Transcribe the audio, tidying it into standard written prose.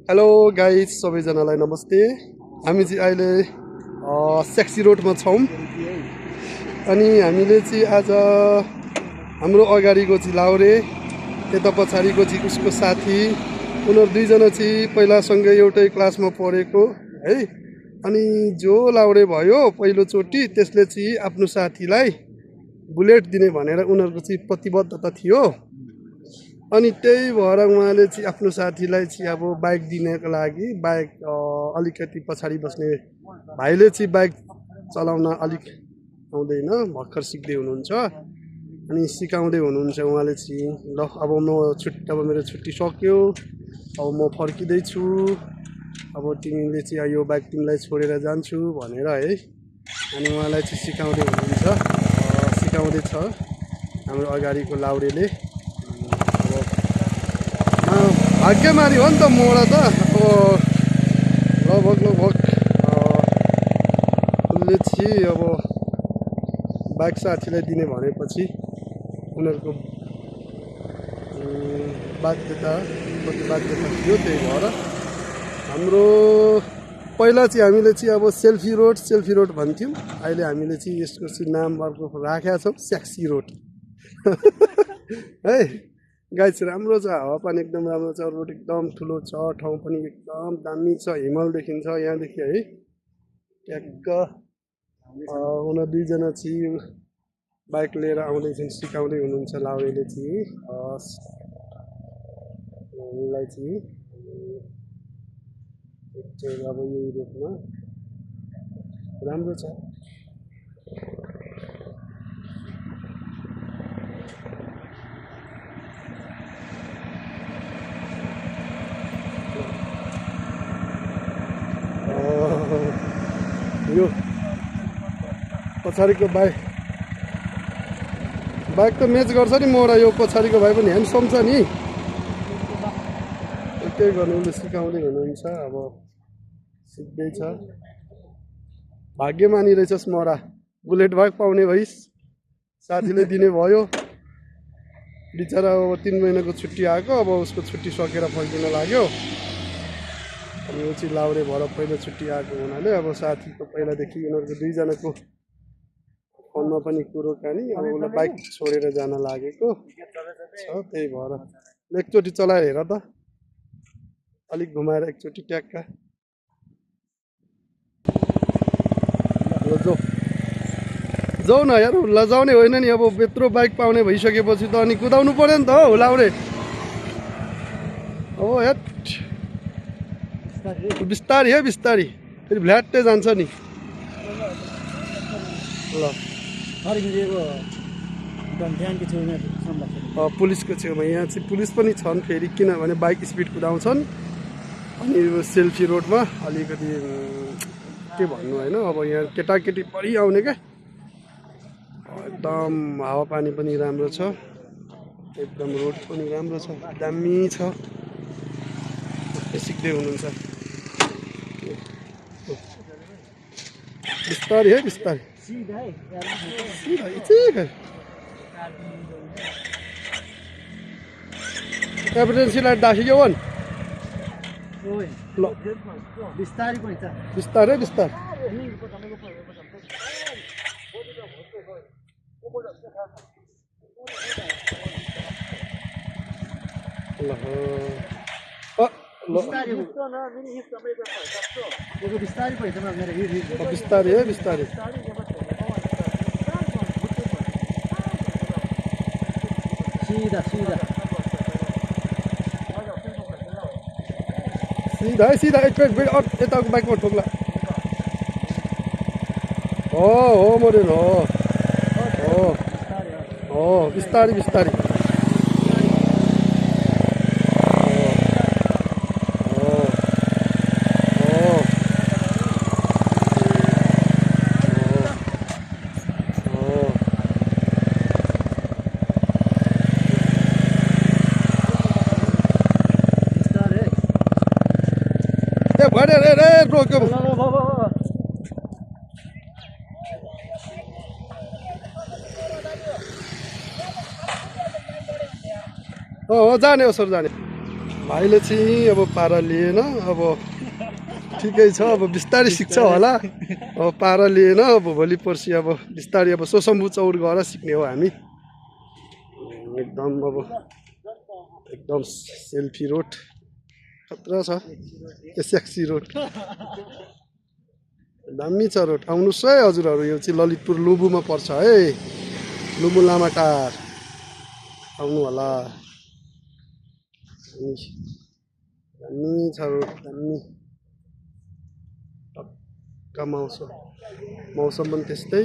Hello guys सबैजनालाई नमस्ते। हामी चाहिँ अहिले सेक्सी रोडमा छौँ अनि हामीले चाहिँ आज हाम्रो अगाडिको चाहिँ लाउरे, यता पछाडिको चाहिँ उसको साथी, उनीहरू दुईजना चाहिँ पहिलासँगै एउटै क्लासमा पढेको है। अनि जो लाउरे भयो पहिलोचोटि त्यसले चाहिँ आफ्नो साथीलाई बुलेट दिने भनेर उनीहरूको चाहिँ प्रतिबद्धता थियो। अनि त्यही भएर उहाँले चाहिँ आफ्नो साथीलाई चाहिँ अब बाइक दिनको लागि बाइक अलिकति पछाडि बस्ने भाइले चाहिँ बाइक चलाउन अलिक आउँदैन, भर्खर सिक्दै हुनुहुन्छ अनि सिकाउँदै हुनुहुन्छ उहाँले चाहिँ। ल अब मेरो छुट्टी सक्यो, अब म फर्किँदैछु, अब तिमीले चाहिँ यो बाइक तिमीलाई छोडेर जान्छु भनेर है। अनि उहाँलाई चाहिँ सिकाउँदै हुनुहुन्छ, सिकाउँदैछ हाम्रो अगाडिको लाउरेले। भाग्यमारी हो नि त मोडा त, अब लगभग उसले चाहिँ अब बाइक साथीलाई दिने भनेपछि उनीहरूको बाध्यता थियो। त्यही भएर हाम्रो पहिला चाहिँ हामीले चाहिँ अब सेल्फी रोड भन्थ्यौँ, अहिले हामीले चाहिँ यसको चाहिँ नाम अर्को राखेका छौँ, सेक्सी रोड है। गाइस राम्रो छ, हावापानी एकदम राम्रो छ, रोड एकदम ठुलो छ, ठाउँ पनि एकदम दामी छ, हिमाल देखिन्छ यहाँदेखि है ट्याक्क। उनीहरू दुईजना चाहिँ बाइक लिएर आउँदैछन्, सिकाउँदै हुनुहुन्छ लाउरेले चाहिँ उनलाई चाहिँ अब यही रोडमा राम्रो छ। यो पछाडिको बाइक त म्याच गर्छ नि मोडा, यो पछाडिको भाइ पनि ह्यान्डसम छ नि, त्यही गर्नु उसले सिकाउँदै हुनुहुन्छ। अब सिक्दैछ, भाग्यमानी रहेछस् मोडा, बुलेट बाइक पाउने भइस्, साथीले दिने भयो। बिचरा अब 3 महिनाको छुट्टी आएको, अब उसको छुट्टी सकेर फर्किन लाग्यो। अनि यो चाहिँ लाउरे भएर पहिलो छुट्टी आएको हुनाले अब साथीको पहिलादेखि उनीहरूको दुईजनाको फोनमा पनि कुरोकानी, अब उसलाई बाइक छोडेर जान लागेको छ। त्यही भएर एकचोटि चलाएर हेर त, अलिक घुमाएर एकचोटि ट्याक्का जाऊ न यार, लजाउने होइन नि। अब यत्रो बाइक पाउने भइसकेपछि त अनि कुदाउनु पर्यो नि त हौ लाउरे। अब हेट बिस्तारी है, बिस्तारी, फेरि भ्ल्याट्टै जान्छ नि। ल पुलिसको छेउमा, यहाँ चाहिँ पुलिस पनि छन् फेरि, किनभने बाइक स्पिड कुदाउँछन्। अनि यो सेल्फी रोडमा अलिकति के भन्नु होइन, अब यहाँ केटाकेटी बढी आउने क्या, एकदम हावापानी पनि राम्रो छ, एकदम रोड पनि राम्रो छ, दामी छ, सिक्दै हुनुहुन्छ। बिस्तारी है, बिस्तारी एमर्जेन्सी लाइट दाखेको वन ल बिस्तारै बिस्तारै। बिस्तारै है, बिस्तारै सीधा है, सीधा एक यताको बाइकमा ठोक्ला। हो मोडेल हो बिस्तारै बिस्तारै। रे रोक्यो, हो जाने हो सर जाने। भाइले चाहिँ अब पारा लिएन, अब ठिकै छ, अब बिस्तारै सिक्छ होला। अब पारा लिएन, अब भोलि पर्सि अब बिस्तारै अब सोसम्बु चौर गएर सिक्ने हो हामी। एकदम अब एकदम सेल्फी रोड खतरा छ, सेक्सी रोड दामी छ रोड। आउनुहोस् है हजुरहरू, यो चाहिँ ललितपुर लुबुमा पर्छ है, लुबु लामाटार आउनु होला। दामी छ रोड, दामी टक्क मौसम पनि त्यस्तै।